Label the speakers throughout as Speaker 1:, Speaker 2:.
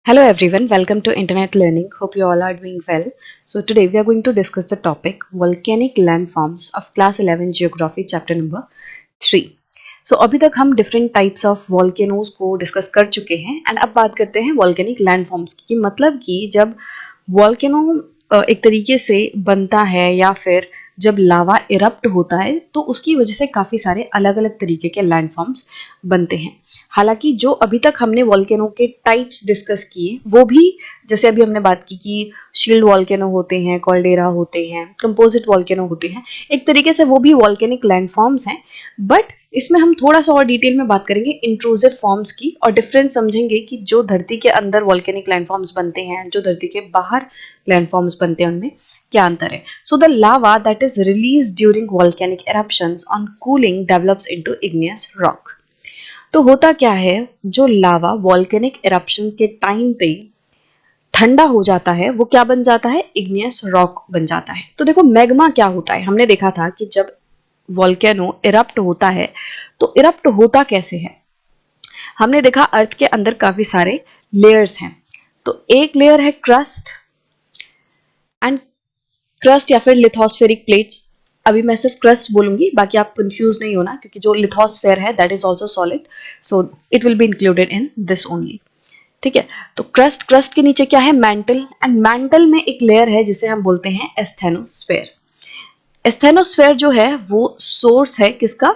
Speaker 1: Hello everyone, welcome to Internet Learning. Hope you all are doing well. So today we are going to discuss the topic volcanic landforms of class 11 geography chapter number 3. So अभी तक हम different types of volcanoes को discuss कर चुके हैं and अब बात करते हैं volcanic landforms की मतलब कि जब volcano एक तरीके से बनता है या फिर जब लावा इरप्ट होता है तो उसकी वजह से काफ़ी सारे अलग अलग तरीके के लैंडफॉर्म्स बनते हैं। हालांकि जो अभी तक हमने वॉल्केनो के टाइप्स डिस्कस किए वो भी जैसे अभी हमने बात की कि शील्ड वॉल्केनो होते हैं, कॉल्डेरा होते हैं, कंपोजिट वॉल्केनो होते हैं, एक तरीके से वो भी वॉल्केनिक लैंडफॉर्म्स हैं। बट इसमें हम थोड़ा सा और डिटेल में बात करेंगे इंट्रूसिव फॉर्म्स की और डिफरेंस समझेंगे कि जो धरती के अंदर वॉल्केनिक लैंडफॉर्म्स बनते हैं, जो धरती के बाहर लैंडफॉर्म्स बनते हैं, उनमें क्या अंतर है। So the lava that is release during volcanic eruptions on cooling develops into igneous rock. तो होता क्या है, जो लावा वॉल्केनिक eruption के टाइम पे ठंडा हो जाता है वो क्या बन जाता है, इग्नियस रॉक बन जाता है। तो देखो मैग्मा क्या होता है, हमने देखा था कि जब वॉल्केनो इरप्ट होता है तो इरप्ट होता कैसे है। हमने देखा अर्थ के अंदर काफी सारे लेयर्स हैं। तो एक लेयर है क्रस्ट एंड क्रस्ट या फिर लिथोस्फेरिक प्लेट्स। अभी मैं सिर्फ क्रस्ट बोलूंगी, बाकी आप कंफ्यूज नहीं होना क्योंकि जो लिथोस्फेयर है that is also solid, so it will be included in this only. ठीक है, तो क्रस्ट के नीचे क्या है, मैंटल, एंड मैंटल में एक लेयर है जिसे हम बोलते हैं एस्थेनोस्फेयर। एस्थेनोस्फेयर जो है वो सोर्स है किसका,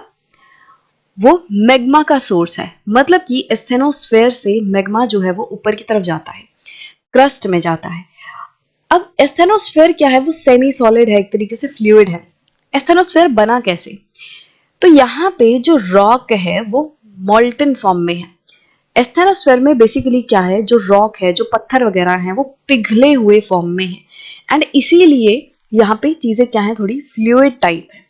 Speaker 1: वो मैग्मा का सोर्स है। मतलब कि एस्थेनोस्फेयर से मैग्मा जो है वो ऊपर की तरफ जाता है, क्रस्ट में जाता है। अब एस्थेनोस्फेयर क्या है, वो सेमी सॉलिड है, एक तरीके से फ्लूइड है। एस्थेनोस्फेयर बना कैसे, तो यहाँ पे जो रॉक है वो मोल्टन फॉर्म में है। एस्थेनोस्फेयर में बेसिकली क्या है, जो रॉक है, जो पत्थर वगैरह हैं वो पिघले हुए फॉर्म में है एंड इसीलिए यहाँ पे चीजें क्या है, थोड़ी फ्लूइड टाइप है।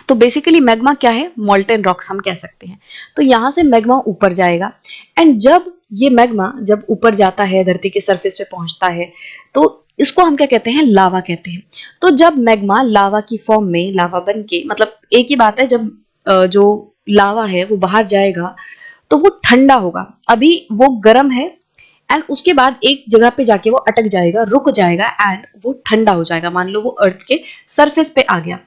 Speaker 1: तो बेसिकली मैग्मा क्या है, मोल्टन रॉक्स हम कह सकते हैं। तो यहाँ से मैग्मा ऊपर जाएगा एंड जब ये मैग्मा जब ऊपर जाता है, धरती के सरफेस पे पहुंचता है, तो इसको हम क्या कहते हैं, लावा कहते हैं। तो जब मैग्मा लावा की फॉर्म में, लावा बन के, मतलब एक ही बात है, जब जो लावा है वो बाहर जाएगा तो वो ठंडा होगा। अभी वो गर्म है एंड उसके बाद एक जगह पे जाके वो अटक जाएगा, रुक जाएगा एंड वो ठंडा हो जाएगा। मान लो वो अर्थ के सरफेस पे आ गया,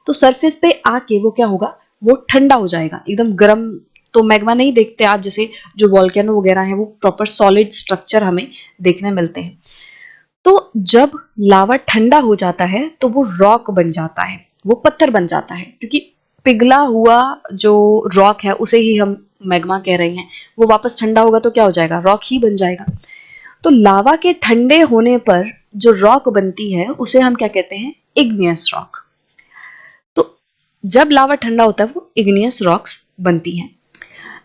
Speaker 1: तो सरफेस पे आके वो क्या होगा, वो ठंडा हो जाएगा, एकदम गर्म। तो मैग्मा नहीं देखते आप, जैसे जो वॉल्केनो वगैरह है वो प्रॉपर सॉलिड स्ट्रक्चर हमें देखने मिलते हैं। तो जब लावा ठंडा हो जाता है तो वो रॉक बन जाता है, वो पत्थर बन जाता है, क्योंकि पिघला हुआ जो रॉक है उसे ही हम मैग्मा कह रहे हैं। वो वापस ठंडा होगा तो क्या हो जाएगा, रॉक ही बन जाएगा। तो लावा के ठंडे होने पर जो रॉक बनती है उसे हम क्या कहते हैं, इग्नियस रॉक। तो जब लावा ठंडा होता है वो इग्नियस रॉक्स बनती हैं।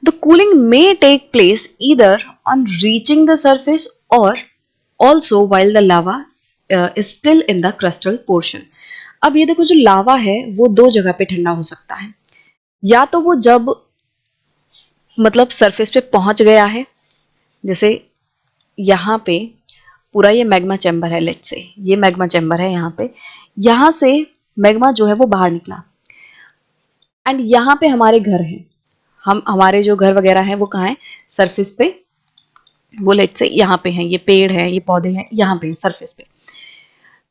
Speaker 1: The cooling may take place either on reaching the surface और also while the lava is still in the crustal portion. अब ये देखो, जो लावा है वो दो जगह पे ठंडा हो सकता है। या तो वो जब मतलब सरफेस पे पहुंच गया है, जैसे यहाँ पे पूरा ये मैग्मा चैम्बर है, लेट्स से ये मैग्मा चैम्बर है, यहाँ पे, यहाँ से मैग्मा जो है वो बाहर निकला एंड यहाँ पे हमारे घर हैं, हम हमारे जो घर वगैरह हैं वो कहाँ है, सरफेस पे, वो लेट्स से यहाँ पे हैं, ये पेड़ है, ये पौधे हैं, यहाँ पे सरफेस पे।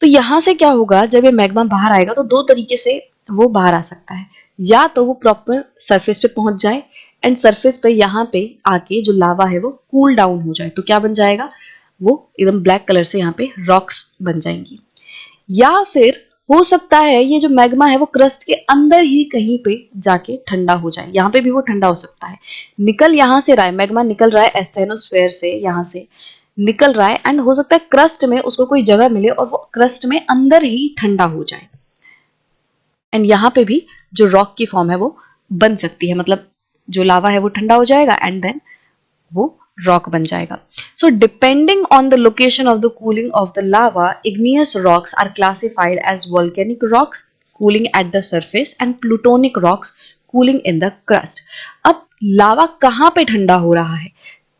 Speaker 1: तो यहाँ से क्या होगा, जब ये मैग्मा बाहर आएगा तो दो तरीके से वो बाहर आ सकता है। या तो वो प्रॉपर सरफेस पे पहुंच जाए एंड सरफेस पे यहाँ पे आके जो लावा है वो कूल डाउन हो जाए, तो क्या बन जाएगा, वो एकदम ब्लैक कलर से यहाँ पे रॉक्स बन जाएंगी। या फिर हो सकता है ये जो मैग्मा है वो क्रस्ट के अंदर ही कहीं पे जाके ठंडा हो जाए, यहाँ पे भी वो ठंडा हो सकता है। निकल यहाँ से रहा है, मैग्मा निकल रहा है एस्थेनोस्फेयर से, यहाँ से निकल रहा है एंड हो सकता है क्रस्ट में उसको कोई जगह मिले और वो क्रस्ट में अंदर ही ठंडा हो जाए एंड यहाँ पे भी जो रॉक की फॉर्म है वो बन सकती है। मतलब जो लावा है वो ठंडा हो जाएगा एंड देन वो रॉक बन जाएगा। So depending on the location of the cooling of the lava, igneous rocks are classified as volcanic rocks cooling at the surface and plutonic rocks cooling in the crust। अब लावा कहाँ पे ठंडा हो रहा है,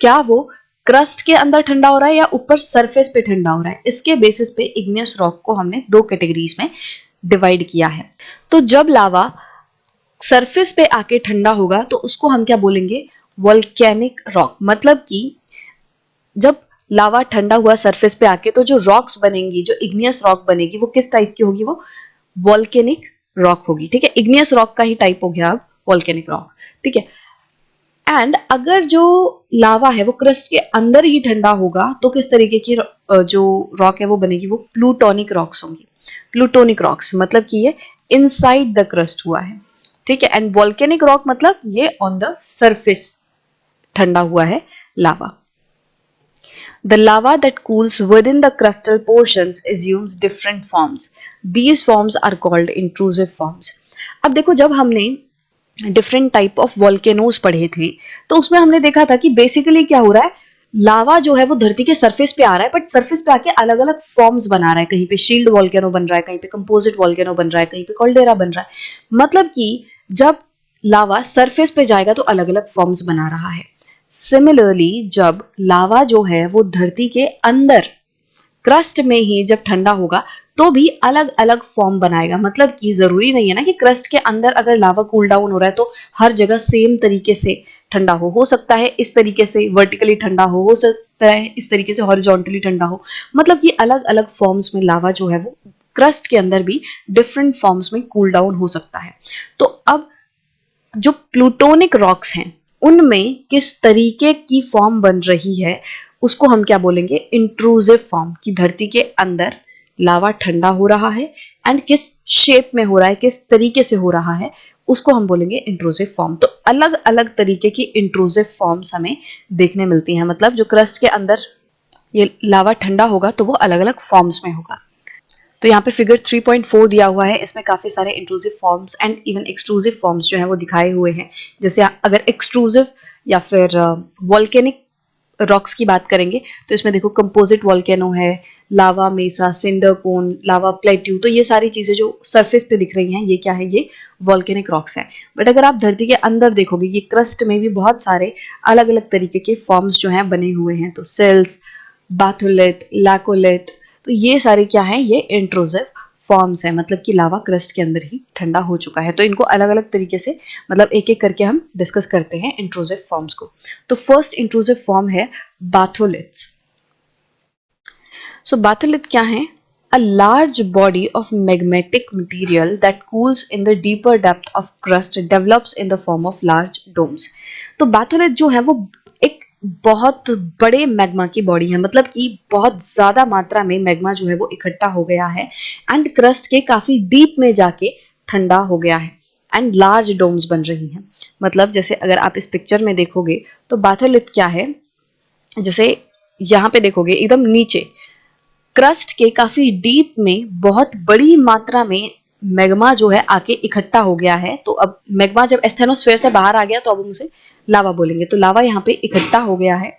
Speaker 1: क्या वो क्रस्ट के अंदर ठंडा हो रहा है या ऊपर सरफेस पे ठंडा हो रहा है, इसके बेसिस पे इग्नियस रॉक को हमने दो कैटेगरीज में डिवाइड किया है। तो जब लावा सरफेस पे आके ठंडा होगा तो उसको हम क्या बोलेंगे, वोल्केनिक रॉक। मतलब कि जब लावा ठंडा हुआ सरफेस पे आके तो जो रॉक्स बनेंगी, जो इग्नियस रॉक बनेगी, वो किस टाइप की होगी? वो वॉल्केनिक रॉक होगी। ठीक है, इग्नियस रॉक का ही टाइप हो गया अब वॉल्केनिक रॉक। ठीक है, एंड अगर जो लावा है वो क्रस्ट के अंदर ही ठंडा होगा तो किस तरीके की जो रॉक है वो बनेगी? वो प्लूटोनिक रॉक्स होंगी। प्लूटोनिक रॉक्स मतलब कि ये इनसाइड द क्रस्ट हुआ है। ठीक है, एंड वॉल्केनिक रॉक मतलब ये ऑन द सरफेस ठंडा हुआ है लावा। The lava that cools within the crustal portions assumes different forms. These forms are called intrusive forms. अब देखो, जब हमने डिफरेंट टाइप ऑफ वॉल्केनोज पढ़े थे तो उसमें हमने देखा था कि बेसिकली क्या हो रहा है, लावा जो है वो धरती के सरफेस पे आ रहा है, बट सरफेस पे आके अलग अलग फॉर्म्स बना रहा है। कहीं पे शील्ड वॉल्केनो बन रहा है, कहीं पे कंपोजिट वॉल्केनो बन रहा है, कहीं पे कॉल्डेरा बन रहा है। मतलब कि जब लावा सरफेस पे जाएगा तो अलग अलग फॉर्म्स बना रहा है। सिमिलरली जब लावा जो है वो धरती के अंदर क्रस्ट में ही जब ठंडा होगा तो भी अलग अलग फॉर्म बनाएगा। मतलब कि जरूरी नहीं है ना कि क्रस्ट के अंदर अगर लावा कूल डाउन हो रहा है तो हर जगह सेम तरीके से ठंडा हो सकता है इस तरीके से वर्टिकली ठंडा हो सकता है इस तरीके से हॉरिजॉन्टली ठंडा हो। मतलब कि अलग अलग फॉर्म्स में लावा जो है वो क्रस्ट के अंदर भी डिफरेंट फॉर्म्स में कूल डाउन हो सकता है। तो अब जो प्लूटोनिक रॉक्स हैं उनमें किस तरीके की फॉर्म बन रही है उसको हम क्या बोलेंगे? Intrusive form. की धरती के अंदर लावा ठंडा हो रहा है एंड किस शेप में हो रहा है, किस तरीके से हो रहा है, उसको हम बोलेंगे इंट्रूसिव फॉर्म। तो अलग अलग तरीके की इंट्रूसिव फॉर्म्स हमें देखने मिलती हैं। मतलब जो क्रस्ट के अंदर ये लावा ठंडा होगा तो वो अलग अलग फॉर्म्स में होगा। तो यहाँ पे फिगर 3.4 दिया हुआ है, इसमें काफी सारे intrusive forms and even extrusive forms जो है वो दिखाए हुए हैं। जैसे अगर एक्सट्रूसिव या फिर वॉल्केनिक रॉक्स की बात करेंगे तो इसमें देखो कंपोजिट वॉल्केनो है, लावा मेसा, सिंडर कोन, लावा प्लेट्यू, तो ये सारी चीजें जो सरफेस पे दिख रही हैं ये क्या है? ये वॉल्केनिक रॉक्स हैं। बट अगर आप धरती के अंदर देखोगे ये क्रस्ट में भी बहुत सारे अलग अलग तरीके के फॉर्म्स जो हैं बने हुए हैं। तो सेल्स, बाथोलिथ, लैकोलिथ, तो ये सारे क्या हैं? ये इंट्रूसिव फॉर्म्स हैं। मतलब कि लावा क्रस्ट के अंदर ही ठंडा हो चुका है। तो इनको अलग अलग तरीके से मतलब एक एक करके हम डिस्कस करते हैं इंट्रूसिव फॉर्म्स को। तो फर्स्ट इंट्रूसिव फॉर्म है बाथोलिथ्स। सो बाथोलिथ क्या है? A large body of magmatic material that cools in the deeper depth of crust develops in the form of large domes. तो बाथोलिथ जो है वो एक बहुत बड़े मैग्मा की बॉडी है। मतलब कि बहुत ज्यादा मात्रा में मैग्मा जो है वो इकट्ठा हो गया है एंड क्रस्ट के काफी डीप में जाके ठंडा हो गया है एंड लार्ज डोम्स बन रही हैं। मतलब जैसे अगर आप इस पिक्चर में देखोगे तो बाथोलिथ क्या है, जैसे यहाँ पे देखोगे एकदम नीचे क्रस्ट के काफी डीप में बहुत बड़ी मात्रा में मैग्मा जो है आके इकट्ठा हो गया है। तो अब मैग्मा जब एस्थेनोस्फेयर से बाहर आ गया तो अब हम उसे लावा बोलेंगे। तो लावा यहाँ पे इकट्ठा हो गया है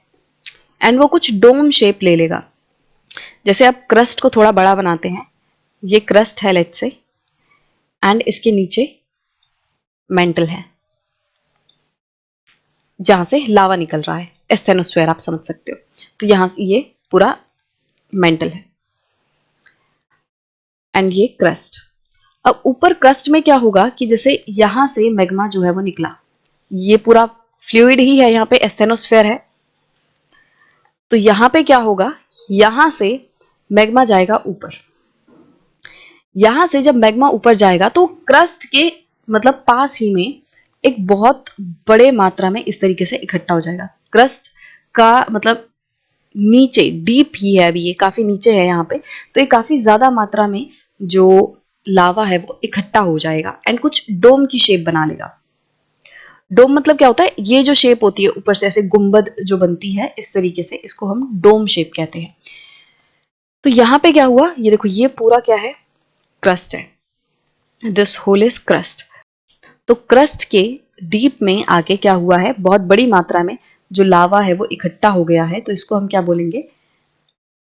Speaker 1: एंड वो कुछ डोम शेप ले लेगा। जैसे अब क्रस्ट को थोड़ा बड़ा बनाते हैं, ये क्रस्ट है लेट्स से एंड इसके नीचे मेंटल है जहां से लावा निकल रहा है, एस्थेनोस्फेयर आप समझ सकते हो। तो यहां से ये पूरा मेंटल है एंड ये क्रस्ट। अब ऊपर क्रस्ट में क्या होगा कि जैसे यहां से मैग्मा जो है वो निकला, ये पूरा फ्लूइड ही है, यहाँ पे एस्थेनोस्फेयर है। तो यहां पे क्या होगा, यहां से मैग्मा जाएगा ऊपर। यहां से जब मैग्मा ऊपर जाएगा तो क्रस्ट के मतलब पास ही में एक बहुत बड़े मात्रा में इस तरीके से इकट्ठा हो जाएगा। क्रस्ट का मतलब नीचे डीप ही है, अभी ये काफी नीचे है यहाँ पे। तो ये काफी ज्यादा मात्रा में जो लावा है वो इकट्ठा हो जाएगा एंड कुछ डोम की शेप बना लेगा। डोम मतलब क्या होता है? ये जो शेप होती है ऊपर से ऐसे गुंबद जो बनती है इस तरीके से, इसको हम डोम शेप कहते हैं। तो यहाँ पे क्या हुआ, ये देखो ये पूरा क्या है? क्रस्ट है। This whole is crust. तो क्रस्ट के डीप में आके क्या हुआ है, बहुत बड़ी मात्रा में जो लावा है वो इकट्ठा हो गया है। तो इसको हम क्या बोलेंगे?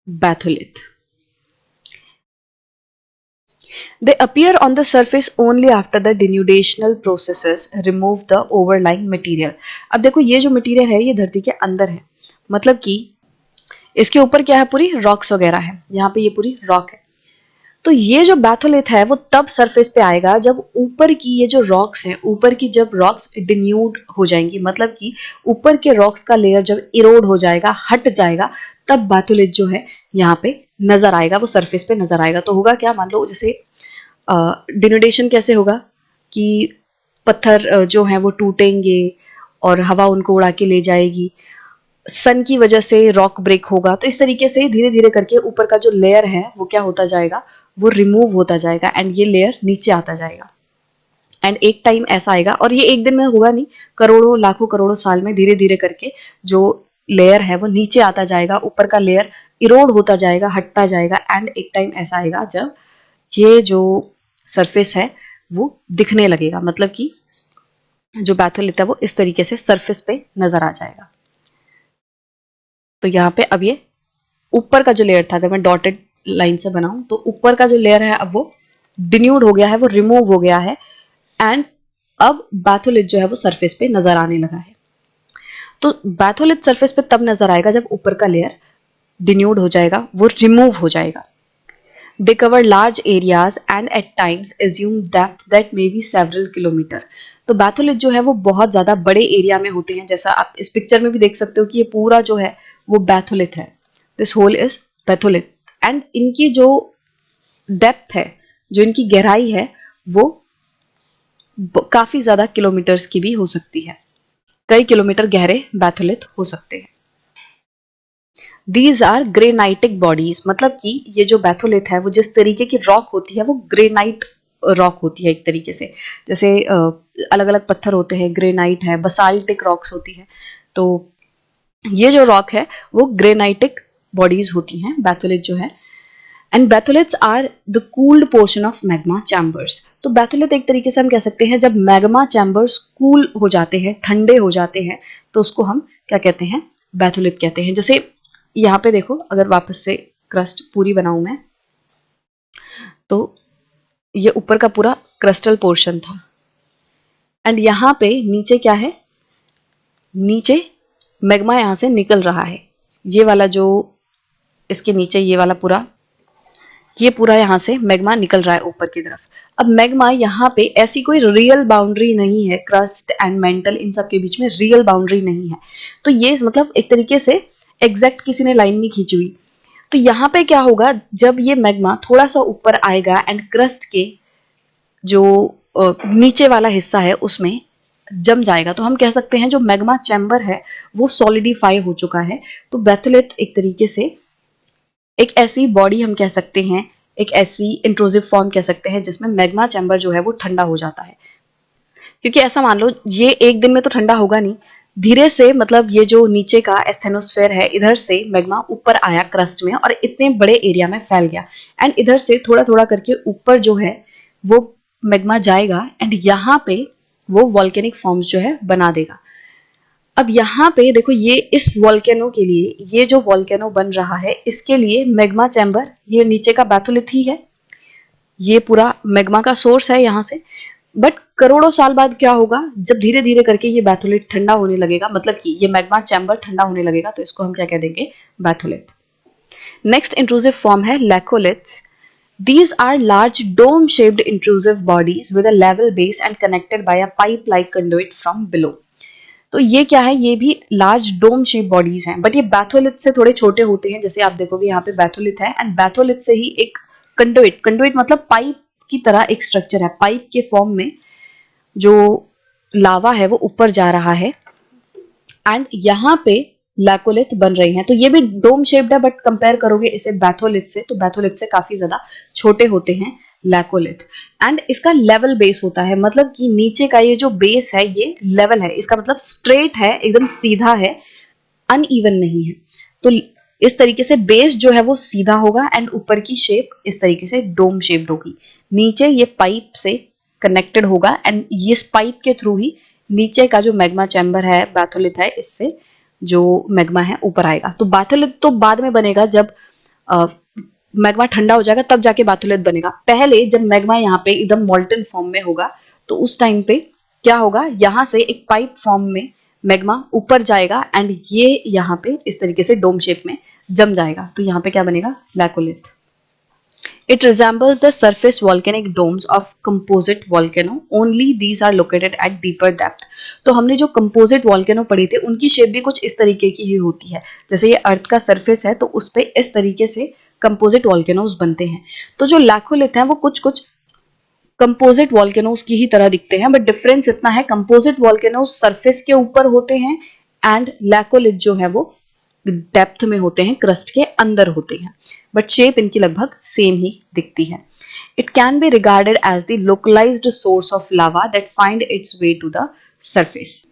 Speaker 1: Batholith. They appear on the surface only after the denudational processes remove the overlying material. अब देखो ये जो मटेरियल है ये धरती के अंदर है, मतलब कि इसके ऊपर क्या है? पूरी रॉक्स वगैरह है, यहाँ पे ये पूरी रॉक है। तो ये जो बाथोलिथ है वो तब सरफेस पे आएगा जब ऊपर की ये जो रॉक्स हैं, ऊपर की जब रॉक्स डिन्यूड हो जाएंगी, मतलब कि ऊपर के रॉक्स का लेयर जब इरोड हो जाएगा, हट जाएगा, तब बैथोलिथ जो है यहाँ पे नजर आएगा, वो सरफेस पे नजर आएगा। तो होगा क्या, मान लो जैसे डिनोडेशन कैसे होगा कि पत्थर जो है वो टूटेंगे और हवा उनको उड़ा के ले जाएगी, सन की वजह से रॉक ब्रेक होगा। तो इस तरीके से धीरे धीरे करके ऊपर का जो लेयर है वो क्या होता जाएगा, वो रिमूव होता जाएगा एंड ये लेयर नीचे आता जाएगा। एंड एक टाइम ऐसा आएगा, और ये एक दिन में होगा नहीं, करोड़ों लाखों करोड़ों साल में धीरे धीरे करके जो लेयर है वो नीचे आता जाएगा, ऊपर का लेयर इरोड होता जाएगा, हटता जाएगा। एंड एक टाइम ऐसा आएगा जब ये जो सरफेस है वो दिखने लगेगा, मतलब कि जो बैथोलिथ है वो इस तरीके से सरफेस पे नजर आ जाएगा। तो यहाँ पे अब ये ऊपर का जो लेयर था, अगर मैं डॉटेड लाइन से बनाऊं तो ऊपर का जो लेयर है अब वो डिन्यूड हो गया है, वो रिमूव हो गया है एंड अब बैथोलिथ जो है वो सरफेस पे नजर आने लगा है। तो बैथोलिथ सरफेस पे तब नजर आएगा जब ऊपर का लेयर डिन्यूड हो जाएगा, वो रिमूव हो जाएगा। They cover large areas and at times assume depth that may be several kilometer। तो बैथोलिथ जो है वो बहुत ज्यादा बड़े एरिया में होते हैं, जैसा आप इस पिक्चर में भी देख सकते हो कि ये पूरा जो है वो बैथोलिथ है। This whole is batholith and इनकी जो डेप्थ है, जो इनकी गहराई है, वो काफी ज्यादा किलोमीटर्स की भी हो सकती है। कई किलोमीटर गहरे बैथोलिथ हो सकते हैं। दीज आर ग्रेनाइटिक बॉडीज, मतलब कि ये जो बैथोलिथ है वो जिस तरीके की रॉक होती है वो ग्रेनाइट रॉक होती है एक तरीके से। जैसे अलग अलग पत्थर होते हैं, ग्रेनाइट है, बसाल्टिक रॉक्स होती है। तो ये जो रॉक है वो ग्रेनाइटिक बॉडीज होती हैं, बैथोलिथ जो है। And batholiths are the cooled portion of magma chambers. तो बैथोलिथ एक तरीके से हम कह सकते हैं जब मैग्मा चैम्बर्स कूल हो जाते हैं, ठंडे हो जाते हैं, तो उसको हम क्या कहते हैं, बैथोलिथ कहते हैं। जैसे यहाँ पे देखो, अगर वापस से क्रस्ट पूरी बनाऊं मैं, तो ये ऊपर का पूरा क्रिस्टल पोर्शन था एंड यहाँ पे नीचे क्या है, नीचे मैग्मा यहाँ से निकल रहा है। ये वाला जो इसके नीचे ये वाला पूरा, ये पूरा यहाँ से मैग्मा निकल रहा है ऊपर की तरफ। अब मैग्मा यहाँ पे ऐसी कोई रियल बाउंड्री नहीं है, क्रस्ट एंड मेंटल इन सब के बीच में रियल बाउंड्री नहीं है। तो ये मतलब एक तरीके से एग्जैक्ट किसी ने लाइन नहीं खींची हुई। तो यहाँ पे क्या होगा, जब ये मैग्मा थोड़ा सा ऊपर आएगा एंड क्रस्ट के जो नीचे वाला हिस्सा है उसमें जम जाएगा, तो हम कह सकते हैं जो मैग्मा चैम्बर है वो सॉलिडिफाई हो चुका है। तो बैथोलिथ एक तरीके से एक ऐसी बॉडी हम कह सकते हैं, एक ऐसी इंट्रूसिव फॉर्म कह सकते हैं जिसमें मैग्मा चैम्बर जो है वो ठंडा हो जाता है। क्योंकि ऐसा मान लो ये एक दिन में तो ठंडा होगा नहीं, धीरे से, मतलब ये जो नीचे का एस्थेनोस्फेयर है, इधर से मैग्मा ऊपर आया क्रस्ट में और इतने बड़े एरिया में फैल गया एंड इधर से थोड़ा थोड़ा करके ऊपर जो है वो मैग्मा जाएगा एंड यहाँ पे वो वॉल्केनिक फॉर्म्स जो है बना देगा। अब यहाँ पे देखो, ये इस वॉल्केनो के लिए, ये जो वॉल्केनो बन रहा है इसके लिए मैग्मा चैम्बर, ये नीचे का बैथोलिथ ही है, ये पूरा मैग्मा का सोर्स है यहाँ से। बट करोड़ों साल बाद क्या होगा, जब धीरे धीरे करके ये बैथोलिथ ठंडा होने लगेगा, मतलब कि ये मैग्मा चैम्बर ठंडा होने लगेगा, तो इसको हम क्या कह देंगे, बैथोलिथ। नेक्स्ट इंट्रूसिव फॉर्म है लैकोलिथ्स। These are large dome-shaped intrusive bodies with a level base and connected by a pipe-like conduit from below। तो ये क्या है, ये भी लार्ज डोम शेप बॉडीज हैं, बट ये बैथोलिथ से थोड़े छोटे होते हैं। जैसे आप देखोगे यहाँ पे बैथोलिथ है एंड बैथोलिथ से ही एक कंडुइट, कंडुइट मतलब पाइप की तरह एक स्ट्रक्चर है, पाइप के फॉर्म में जो लावा है वो ऊपर जा रहा है एंड यहाँ पे लैकोलिथ बन रही हैं। तो ये भी डोम शेप्ड है, बट कंपेयर करोगे इसे बैथोलिथ से तो बैथोलिथ से काफी ज्यादा छोटे होते हैं लैकोलिथ। एंड इसका लेवल बेस होता है, मतलब कि नीचे का ये जो बेस है ये लेवल है, इसका मतलब स्ट्रेट है, एकदम सीधा है, अनइवन नहीं है। तो इस तरीके से बेस जो है वो सीधा होगा एंड ऊपर की शेप इस तरीके से डोम शेप्ड होगी। नीचे ये पाइप से कनेक्टेड होगा एंड इस पाइप के थ्रू ही नीचे का जो मैग्मा चैम्बर है, बैथोलिथ है, इससे जो मैग्मा है ऊपर आएगा। तो बैथोलिथ तो बाद में बनेगा, जब मैग्मा ठंडा हो जाएगा तब जाके बैथोलिथ बनेगा। पहले जब मैग्मा यहाँ पे एकदम मॉल्टन फॉर्म में होगा तो उस टाइम पे क्या होगा, यहाँ से एक पाइप फॉर्म में मैग्मा ऊपर जाएगा एंड ये यहाँ पे इस तरीके से डोम शेप में जम जाएगा। तो यहाँ पे क्या बनेगा, laccolith. It resembles the surface volcanic domes of composite volcano. Only these are located at deeper depth. तो हमने जो composite volcano पढ़े थे उनकी शेप भी कुछ इस तरीके की ही होती है. जैसे ये अर्थ का सरफेस है तो उस पे इस तरीके से composite volcanoes बनते हैं. तो जो लैकोलिथ हैं वो कुछ कुछ कंपोजिट वॉल्केनोज की ही तरह दिखते हैं, बट डिफरेंस इतना है, कंपोजिट वॉल्केनोज सरफेस के ऊपर होते हैं एंड लैकोलिथ जो है वो डेप्थ में होते हैं, क्रस्ट के अंदर होते हैं, बट शेप इनकी लगभग सेम ही दिखती है. It can be regarded as the localised source of lava that find its way to the surface.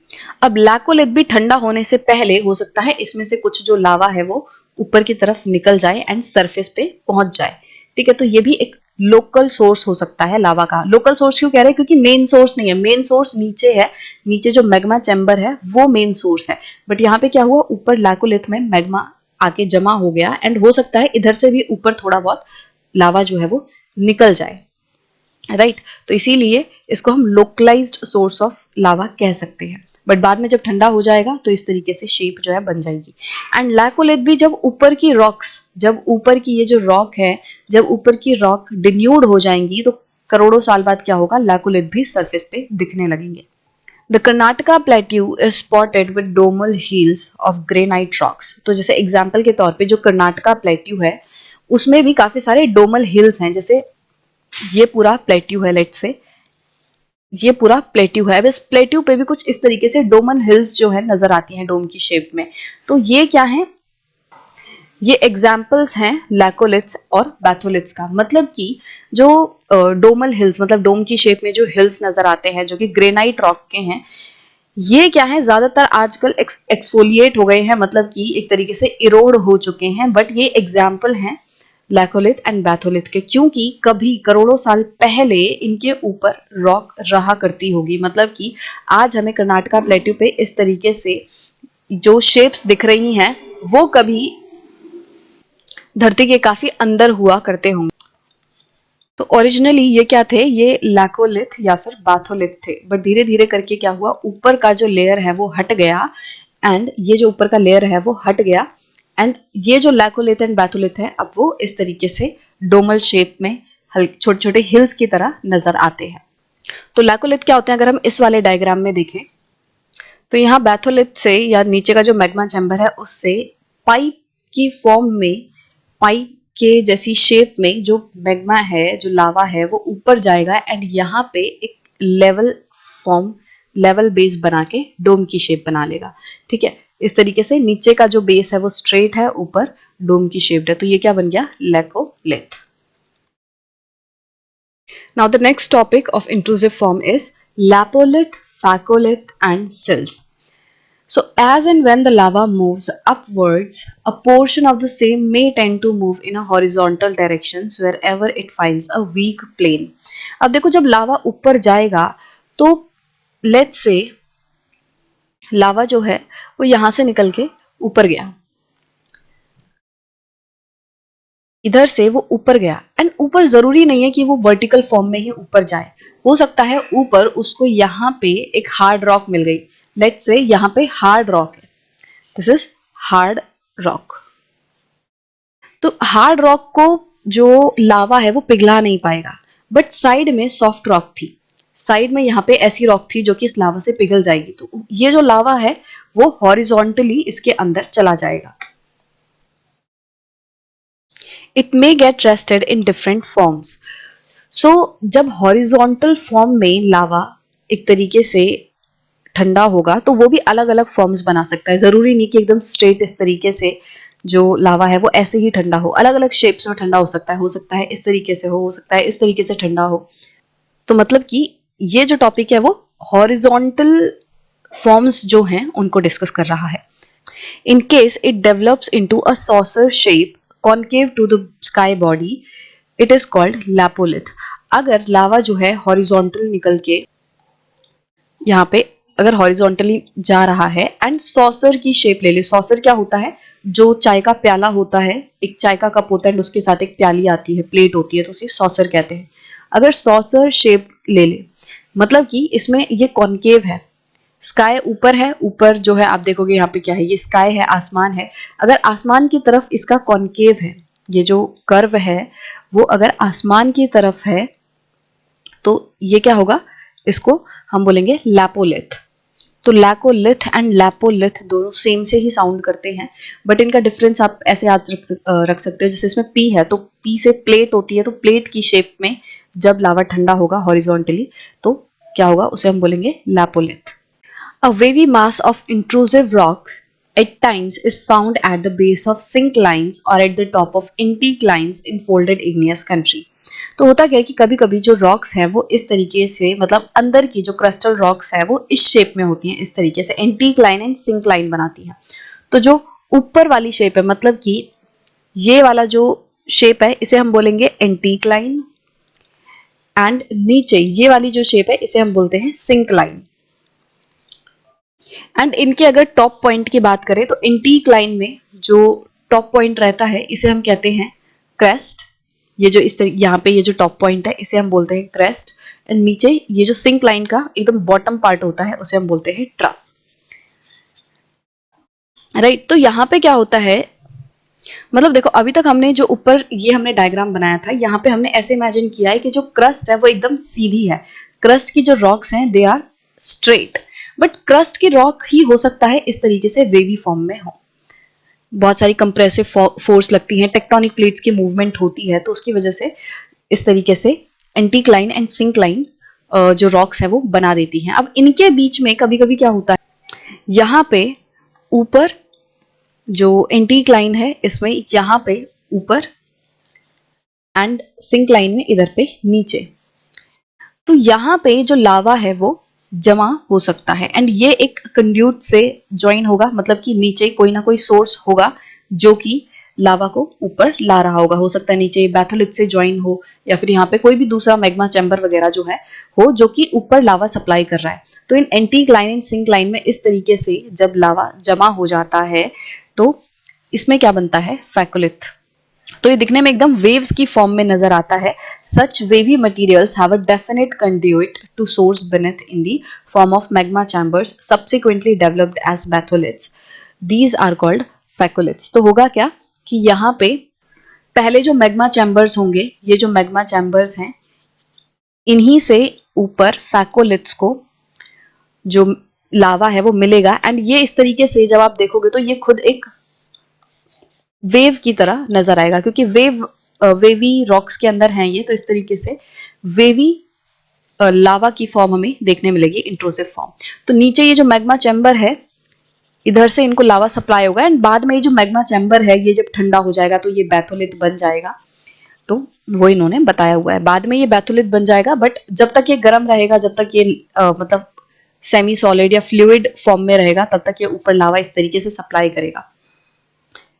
Speaker 1: अब लैकोलिथ भी ठंडा होने से पहले हो सकता है इसमें से कुछ जो लावा है वो ऊपर की तरफ निकल जाए एंड सरफेस पे पहुंच जाए. ठीक है, तो ये भी एक लोकल सोर्स हो सकता है लावा का. लोकल सोर्स क्यों कह रहे हैं? क्योंकि मेन सोर्स नहीं है, मेन सोर्स नीचे है, नीचे जो मैग्मा चैम्बर है वो मेन सोर्स है, बट यहाँ पे क्या हुआ, ऊपर लैकोलिथ में मैग्मा आके जमा हो गया एंड हो सकता है इधर से भी ऊपर थोड़ा बहुत लावा जो है वो निकल जाए. राइट, तो इसीलिए इसको हम लोकलाइज्ड सोर्स ऑफ लावा कह सकते हैं, बट बाद में जब ठंडा हो जाएगा तो इस तरीके से शेप जो है बन जाएगी. एंड लैकोलिथ भी जब ऊपर की रॉक्स, जब ऊपर की ये जो रॉक है, जब ऊपर की रॉक डिन्यूड हो जाएंगी तो करोड़ों साल बाद क्या होगा, लैकोलिथ भी सरफेस पे दिखने लगेंगे. The Karnataka plateau is spotted with domal hills of granite rocks. तो जैसे एग्जाम्पल के तौर पे जो कर्नाटका प्लेट्यू है उसमें भी काफी सारे डोमल हिल्स हैं. जैसे ये पूरा प्लेट्यू है, लेट से ये पूरा प्लेट्यू है, बस प्लेट्यू पे भी कुछ इस तरीके से डोमन हिल्स जो है नजर आती हैं डोम की शेप में. तो ये क्या है, ये एग्जाम्पल्स हैं लैकोलिथ्स और बैथोलिथ्स का. मतलब कि जो डोमल हिल्स, मतलब डोम की शेप में जो हिल्स नजर आते हैं जो कि ग्रेनाइट रॉक के हैं, ये क्या है, ज्यादातर आजकल एक्सफोलिएट हो गए हैं, मतलब कि एक तरीके से इरोड हो चुके हैं, बट ये एग्जाम्पल हैं लैकोलिथ एंड बैथोलिथ के, क्योंकि कभी करोड़ों साल पहले इनके ऊपर रॉक रहा करती होगी. मतलब कि आज हमें कर्नाटका प्लेट्यू पे इस तरीके से जो शेप्स दिख रही हैं वो कभी धरती के काफी अंदर हुआ करते होंगे. तो ओरिजिनली ये क्या थे, ये लैकोलिथ या फिर बैथोलिथ थे, बट धीरे धीरे करके क्या हुआ, ऊपर का जो लेयर है वो हट गया एंड ये जो ऊपर का लेयर है वो हट गया एंड ये जो लैकोलिथ एंड बैथोलिथ है अब वो इस तरीके से डोमल शेप में छोटे छोटे हिल्स की तरह नजर आते हैं. तो लैकोलिथ क्या होते हैं, अगर हम इस वाले डायग्राम में देखें तो यहाँ बैथोलिथ से या नीचे का जो मैग्मा चैम्बर है उससे पाइप की फॉर्म में, पाइप के जैसी शेप में जो मैग्मा है, जो लावा है वो ऊपर जाएगा एंड यहाँ पे एक लेवल फॉर्म, लेवल बेस बना के डोम की शेप बना लेगा. ठीक है, इस तरीके से नीचे का जो बेस है वो स्ट्रेट है, ऊपर डोम की शेप है, तो ये क्या बन गया, laccolith. Now the next topic of intrusive form is lopolith, phacolith and sills. So as and when the lava moves upwards, a portion of the same may tend to move in a horizontal directions wherever it finds a weak plane. अब देखो जब लावा ऊपर जाएगा तो let's say लावा जो है वो यहां से निकल के ऊपर गया, इधर से वो ऊपर गया एंड ऊपर जरूरी नहीं है कि वो वर्टिकल फॉर्म में ही ऊपर जाए, हो सकता है ऊपर उसको यहाँ पे एक हार्ड रॉक मिल गई. लेट्स से यहाँ पे हार्ड रॉक है, दिस इज हार्ड रॉक. तो हार्ड रॉक को जो लावा है वो पिघला नहीं पाएगा, बट साइड में सॉफ्ट रॉक थी, साइड में यहाँ पे ऐसी रॉक थी जो कि इस लावा से पिघल जाएगी, तो ये जो लावा है वो हॉरिजॉन्टली इसके अंदर चला जाएगा. It may get rested in different forms. So जब हॉरिजॉन्टल फॉर्म में लावा एक तरीके से ठंडा होगा तो वो भी अलग अलग फॉर्म्स बना सकता है, जरूरी नहीं कि एकदम स्ट्रेट इस तरीके से जो लावा है वो ऐसे ही ठंडा हो, अलग अलग शेप्स में ठंडा हो सकता है इस तरीके से हो सकता है इस तरीके से ठंडा हो. तो मतलब कि ये जो टॉपिक है वो हॉरिजॉन्टल फॉर्म्स जो हैं उनको डिस्कस कर रहा है. In case it develops into a saucer shape concave to the sky body, it is called lopolith. अगर लावा जो है हॉरिजॉन्टल निकल के यहाँ पे अगर हॉरिजॉन्टली जा रहा है एंड सॉसर की शेप ले ले, सॉसर क्या होता है, जो चाय का प्याला होता है, एक चाय का कप होता है एंड उसके साथ एक प्याली आती है, प्लेट होती है, तो उसे सॉसर कहते हैं. अगर सॉसर शेप ले ले मतलब कि इसमें ये कॉनकेव है, स्काई ऊपर है, ऊपर जो है आप देखोगे यहाँ पे क्या है, ये स्काई है, आसमान है. अगर आसमान की तरफ इसका कॉनकेव है ये जो कर्व है वो अगर आसमान की तरफ है तो ये क्या होगा, इसको हम बोलेंगे लैपोलिथ। तो लैकोलिथ एंड लैपोलिथ दोनों सेम से ही साउंड करते हैं, बट इनका डिफरेंस आप ऐसे याद रख सकते हो, जैसे इसमें पी है तो पी से प्लेट होती है, तो प्लेट की शेप में जब लावा ठंडा होगा हॉरिजॉन्टली तो क्या होगा, उसे हम बोलेंगे lopolith. A wavy mass of intrusive rocks at times is found at the base of synclines or at the top of anticlines in folded igneous country। तो होता क्या है कि कभी कभी जो रॉक्स हैं वो इस तरीके से, मतलब अंदर की जो क्रिस्टल रॉक्स है वो इस शेप में होती हैं, इस तरीके से एंटीक्लाइन एंड सिंक्लाइन बनाती हैं। तो जो ऊपर वाली शेप है, मतलब कि ये वाला जो शेप है इसे हम बोलेंगे एंटीक्लाइन, एंड नीचे ये वाली जो शेप है इसे हम बोलते हैं सिंक्लाइन। एंड इनके अगर टॉप पॉइंट की बात करें तो एंटीक्लाइन में जो टॉप पॉइंट रहता है इसे हम कहते हैं क्रेस्ट। ये जो इस यहाँ पे ये जो टॉप पॉइंट है इसे हम बोलते हैं क्रेस्ट, एंड नीचे ये जो सिंक लाइन का एकदम बॉटम पार्ट होता है उसे हम बोलते हैं ट्रफ। राइट, तो यहाँ पे क्या होता है, मतलब देखो अभी तक हमने जो ऊपर ये हमने डायग्राम बनाया था, यहाँ पे हमने ऐसे इमेजिन किया है कि जो क्रस्ट है वो एकदम सीधी है, क्रस्ट की जो रॉक्स हैं they are straight, but crust की रॉक ही हो सकता है इस तरीके से वेवी फॉर्म में हो। बहुत सारी कंप्रेसिव फोर्स लगती है, टेक्टोनिक प्लेट्स की मूवमेंट होती है, तो उसकी वजह से इस तरीके से एंटीक्लाइन एंड सिंक्लाइन जो रॉक्स है वो बना देती हैं। अब इनके बीच में कभी कभी क्या होता है, यहाँ पे ऊपर जो एंटीक्लाइन है इसमें यहाँ पे ऊपर एंड सिंक्लाइन में इधर पे नीचे, तो यहाँ पे जो लावा है वो जमा हो सकता है, एंड ये एक कंड्यूट से ज्वाइन होगा, मतलब कि नीचे कोई ना कोई सोर्स होगा जो कि लावा को ऊपर ला रहा होगा। हो सकता है नीचे बैथोलिथ से ज्वाइन हो, या फिर यहाँ पे कोई भी दूसरा मैग्मा चैम्बर वगैरह जो है हो जो कि ऊपर लावा सप्लाई कर रहा है। तो इन एंटीक्लाइन एंड सिंक्लाइन में इस तरीके से जब लावा जमा हो जाता है तो इसमें क्या बनता है, फैकोलिथ। तो ये दिखने में एकदम वेव्स की फॉर्म में नजर आता है। Such wavy materials have a definite conduit to source beneath in the form of magma chambers subsequently developed as batholiths. These are called facholiths. तो होगा क्या कि यहाँ पे पहले जो मैग्मा चैम्बर्स होंगे, ये जो मैग्मा चैम्बर्स हैं इन्हीं से ऊपर फैकोलिथ्स को जो लावा है वो मिलेगा, एंड ये इस तरीके से जब आप देखोगे तो ये खुद एक वेव की तरह नजर आएगा, क्योंकि वेवी रॉक्स के अंदर हैं ये, तो इस तरीके से वेवी लावा की फॉर्म हमें देखने मिलेगी, इंट्रूसिव फॉर्म। तो नीचे ये जो मैग्मा चैम्बर है इधर से इनको लावा सप्लाई होगा, एंड बाद में ये जो मैग्मा चैम्बर है ये जब ठंडा हो जाएगा तो ये बैथोलिथ बन जाएगा। तो वो इन्होंने बताया हुआ है, बाद में ये बैथोलिथ बन जाएगा, बट जब तक ये गर्म रहेगा, जब तक ये मतलब सेमी सॉलिड या फ्लूइड फॉर्म में रहेगा, तब तक ये ऊपर लावा इस तरीके से सप्लाई करेगा,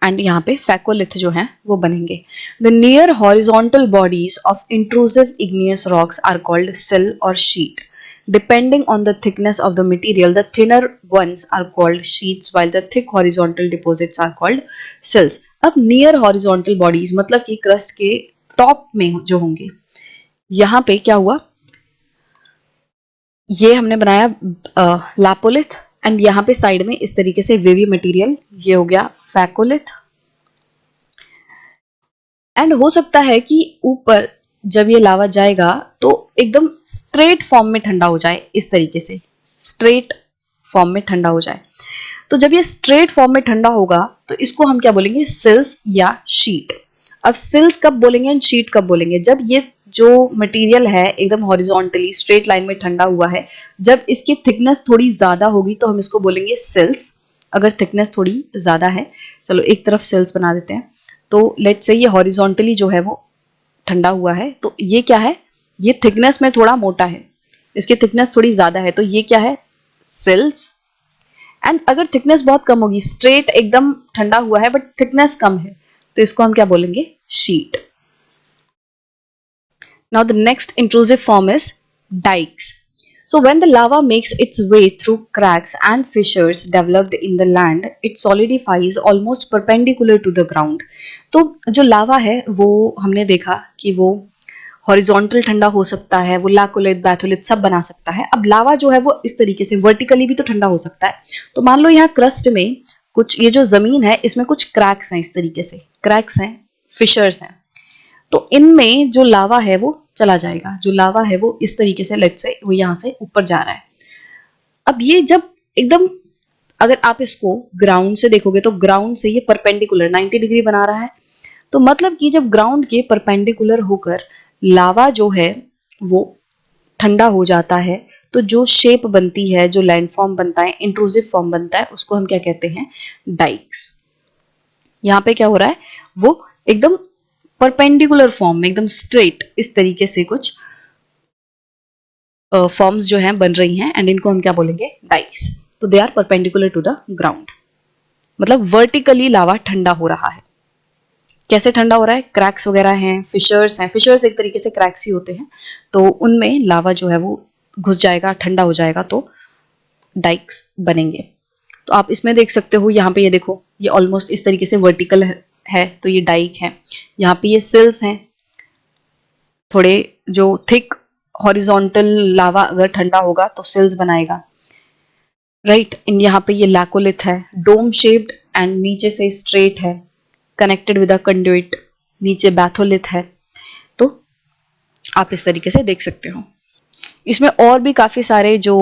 Speaker 1: एंड यहाँ पे फैकोलिथ जो है वो बनेंगे। The near horizontal bodies of intrusive igneous rocks are called sill और sheet. Depending on the thickness of the material, the thinner ones are called sheets, while the thick horizontal deposits are called sills. अब near horizontal bodies मतलब कि crust के top में जो होंगे, यहाँ पे क्या हुआ, ये हमने बनाया लैपोलिथ, एंड यहाँ पे साइड में इस तरीके से वेवी मटेरियल, ये हो गया फैकोलिथ। एंड हो सकता है कि ऊपर जब ये लावा जाएगा तो एकदम स्ट्रेट फॉर्म में ठंडा हो जाए, इस तरीके से स्ट्रेट फॉर्म में ठंडा हो जाए। तो जब ये स्ट्रेट फॉर्म में ठंडा होगा तो इसको हम क्या बोलेंगे, सिल्स या शीट। अब सिल्स कब बोलेंगे एंड शीट कब बोलेंगे, जब ये जो मटेरियल है एकदम हॉरिजॉन्टली स्ट्रेट लाइन में ठंडा हुआ है, जब इसकी थिकनेस थोड़ी ज्यादा होगी तो हम इसको बोलेंगे सिल्स। अगर थिकनेस थोड़ी ज्यादा है, चलो एक तरफ सिल्स बना देते हैं, तो लेट्स से ये हॉरिजॉन्टली जो है वो ठंडा हुआ है, तो ये क्या है, ये थिकनेस में थोड़ा मोटा है, इसकी थिकनेस थोड़ी ज्यादा है, तो ये क्या है, सिल्स। एंड अगर थिकनेस बहुत कम होगी, स्ट्रेट एकदम ठंडा हुआ है बट थिकनेस कम है, तो इसको हम क्या बोलेंगे, sheet. Now the next intrusive form is dykes. So when the lava makes its way through cracks and fissures developed in the land, it solidifies almost perpendicular to the ground. तो जो लावा है वो हमने देखा कि वो हॉरिजॉन्टल ठंडा हो सकता है, वो लैकोलिथ बैथोलिथ सब बना सकता है। अब लावा जो है वो इस तरीके से वर्टिकली भी तो ठंडा हो सकता है। तो मान लो यहाँ क्रस्ट में कुछ, ये जो जमीन है इसमें कुछ क्रैक्स हैं, इस तरीके से क्रैक्स हैं, फिशर्स हैं, तो इनमें जो लावा है वो चला जाएगा। जो लावा है वो इस तरीके से, लेट्स से वो यहाँ से ऊपर जा रहा है। अब ये जब एकदम, अगर आप इसको ग्राउंड से देखोगे तो ग्राउंड से ये परपेंडिकुलर 90 डिग्री बना रहा है। तो मतलब कि जब ग्राउंड के परपेंडिकुलर होकर लावा जो है वो ठंडा हो जाता है, तो जो शेप बनती है, जो लैंडफॉर्म बनता है, इंट्रूसिव फॉर्म बनता है, उसको हम क्या कहते हैं? डाइक्स। यहाँ पे क्या हो रहा है? वो एकदम परपेंडिकुलर फॉर्म में, एकदम स्ट्रेट इस तरीके से कुछ फॉर्म्स जो हैं बन रही हैं, एंड इनको हम क्या बोलेंगे? डाइक्स। तो they are perpendicular to the ground, मतलब वर्टिकली लावा ठंडा हो रहा है। कैसे ठंडा हो रहा है? क्रैक्स वगैरह हैं, फिशर्स हैं। फिशर्स एक तरीके से क्रैक्स ही होते हैं, तो उनमें लावा जो है वो घुस जाएगा, ठंडा हो जाएगा, तो डाइक्स बनेंगे। तो आप इसमें देख सकते हो, यहाँ पे ये देखो, ये ऑलमोस्ट इस तरीके से वर्टिकल है, तो ये डाइक है। यहाँ पे ये सिल्स हैं, थोड़े जो थिक हॉरिजॉन्टल लावा अगर ठंडा होगा तो सिल्स बनाएगा, राइट। इन यहाँ पे ये लैकोलिथ है, डोम शेप्ड एंड नीचे से स्ट्रेट है, कनेक्टेड विद अ कंडुइट। नीचे बैथोलिथ है। तो आप इस तरीके से देख सकते हो। इसमें और भी काफी सारे जो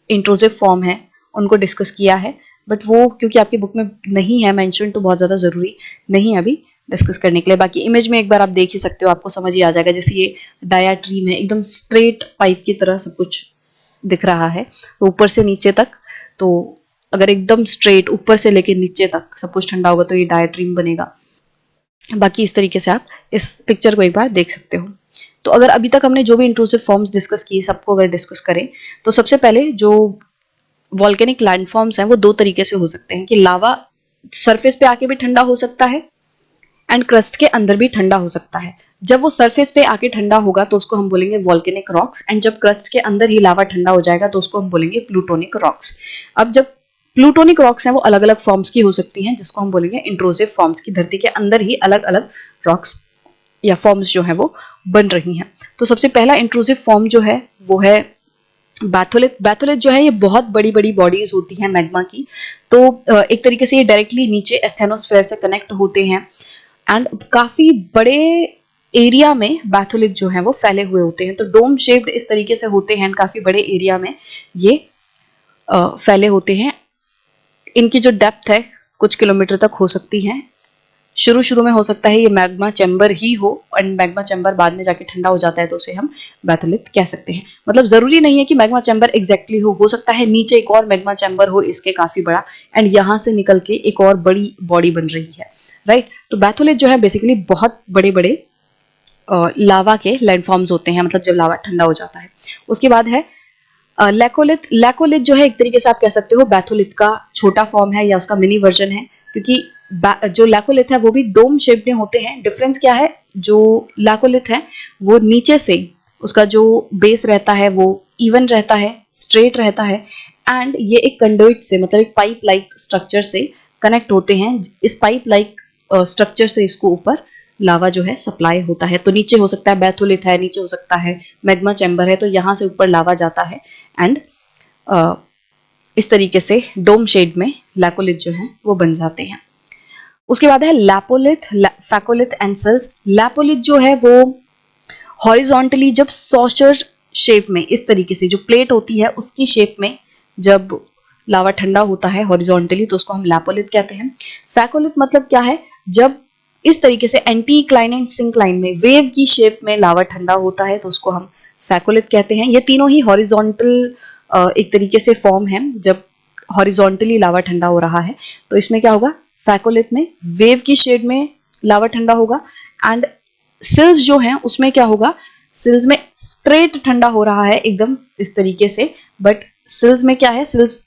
Speaker 1: इंट्रूसिव फॉर्म है उनको डिस्कस किया है, बट वो क्योंकि आपकी बुक में नहीं है मेंशन, तो बहुत ज्यादा जरूरी नहीं है अभी डिस्कस करने के लिए। बाकी इमेज में एक बार आप देख ही सकते हो, आपको समझ ही आ जाएगा। जैसे ये डायाट्रीम है, एकदम स्ट्रेट पाइप की तरह सब कुछ दिख रहा है, तो ऊपर से नीचे तक। तो अगर एकदम स्ट्रेट ऊपर से लेके नीचे तक सब कुछ ठंडा होगा तो ये डायाट्रीम बनेगा। बाकी इस तरीके से आप इस पिक्चर को एक बार देख सकते हो। तो अगर अभी तक हमने जो भी इंट्रूसिव फॉर्म्स डिस्कस किए, सबको अगर डिस्कस करें, तो सबसे पहले जो वॉल्केनिक लैंडफॉर्म्स हैं वो दो तरीके से हो सकते हैं कि लावा सरफेस पे आके भी ठंडा हो सकता है एंड क्रस्ट के अंदर भी ठंडा हो सकता है। जब वो सरफेस पे आके ठंडा होगा तो उसको हम बोलेंगे वॉल्केनिक रॉक्स, एंड जब क्रस्ट के अंदर ही लावा ठंडा हो जाएगा तो उसको हम बोलेंगे प्लूटोनिक रॉक्स। अब जब प्लूटोनिक रॉक्स हैं वो अलग अलग फॉर्म्स की हो सकती हैं, जिसको हम बोलेंगे इंट्रूसिव फॉर्म्स, की धरती के अंदर ही अलग अलग रॉक्स या फॉर्म्स जो है वो बन रही हैं। तो सबसे पहला इंट्रूसिव फॉर्म जो है वो है बैथोलिथ। बैथोलिथ जो है ये बहुत बड़ी बड़ी बॉडीज होती हैं मैग्मा की। तो एक तरीके से ये डायरेक्टली नीचे एस्थेनोस्फेयर से कनेक्ट होते हैं, एंड काफी बड़े एरिया में बैथोलिथ जो है वो फैले हुए होते हैं। तो डोम शेप्ड इस तरीके से होते हैं, काफी बड़े एरिया में ये फैले होते हैं। इनकी जो डेप्थ है कुछ किलोमीटर तक हो सकती है। शुरू में हो सकता है ये मैग्मा चैम्बर ही हो, एंड मैग्मा चैम्बर बाद में जाके ठंडा हो जाता है, तो उसे हम बैथोलिथ कह सकते हैं। मतलब जरूरी नहीं है कि मैग्मा चैम्बर एग्जैक्टली हो सकता है नीचे एक और मैग्मा चैम्बर हो इसके काफी बड़ा, एंड यहाँ से निकल के एक और बड़ी बॉडी बन रही है, राइट। तो बैथोलिथ जो है बेसिकली बहुत बड़े बड़े लावा के लैंडफॉर्म्स होते हैं, मतलब जब लावा ठंडा हो जाता है। उसके बाद है लैकोलिथ। लैकोलिथ जो है एक तरीके से आप कह सकते हो बैथोलिथ का छोटा फॉर्म है या उसका मिनी वर्जन है, क्योंकि जो लैकोलिथ है वो भी डोम शेप में होते हैं। डिफरेंस क्या है? जो लैकोलिथ है वो नीचे से उसका जो बेस रहता है वो इवन रहता है, स्ट्रेट रहता है, एंड ये एक कंडुइट से, मतलब एक पाइप लाइक स्ट्रक्चर से कनेक्ट होते हैं। इस पाइप लाइक स्ट्रक्चर से इसको ऊपर लावा जो है सप्लाई होता है। तो नीचे हो सकता है बैथोलिथ है, नीचे हो सकता है मैग्मा चैम्बर है, तो यहाँ से ऊपर लावा जाता है, एंड इस तरीके से डोम शेड में लैकोलिथ जो है वो बन जाते हैं। उसके बाद है लैपोलिथ, फैकोलिथ एंड सिल्स। लैपोलिथ जो है वो हॉरिजॉन्टली जब सॉसर शेप में, इस तरीके से जो प्लेट होती है उसकी शेप में जब लावा ठंडा होता है हॉरिजॉन्टली, तो उसको हम लैपोलिथ कहते हैं। फैकोलिथ मतलब क्या है? जब इस तरीके से एंटी इंक्लाइन एंड सिंक्लाइन में वेव की शेप में लावा ठंडा होता है तो उसको हम फैकोलिथ कहते हैं। ये तीनों ही हॉरिजॉन्टल एक तरीके से फॉर्म है जब हॉरिजॉन्टली लावा ठंडा हो रहा है। तो इसमें क्या होगा? फैकोलिथ में वेव की शेड में लावा ठंडा होगा, एंड सिल्स जो हैं उसमें क्या होगा? सिल्स में स्ट्रेट ठंडा हो रहा है एकदम इस तरीके से, बट सिल्स में क्या है? सिल्स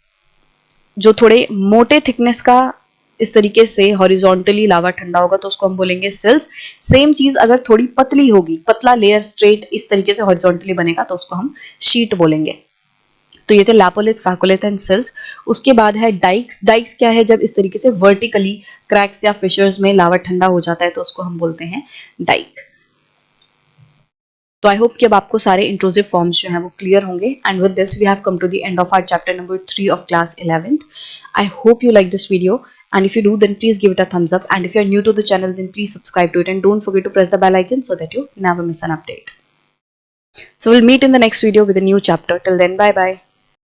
Speaker 1: जो थोड़े मोटे थिकनेस का इस तरीके से हॉरिजॉन्टली लावा ठंडा होगा तो उसको हम बोलेंगे सिल्स। सेम चीज अगर थोड़ी पतली होगी, पतला लेयर स्ट्रेट इस तरीके से हॉरिजॉन्टली बनेगा तो उसको हम शीट बोलेंगे। तो ये थे लैपोलिथ, फैकोलिथ एंड सिल्स। उसके बाद है डाइक्स। डाइक्स क्या है? जब इस तरीके से वर्टिकली क्रैक्स या फिशर्स में लावा ठंडा हो जाता है तो उसको हम बोलते हैं डाइक। तो आई होप कि अब आपको सारे इंट्रूसिव फॉर्म्स जो हैं वो क्लियर होंगे, and with this we have come to the end of our chapter number 3 of class 11th। I hope you like this video, And if you do, then please give it a thumbs up. And if you're new to the channel, then please subscribe to it and don't forget to press the bell icon so that you never miss an update. So we'll meet in the next video with a new chapter. Till then, bye bye.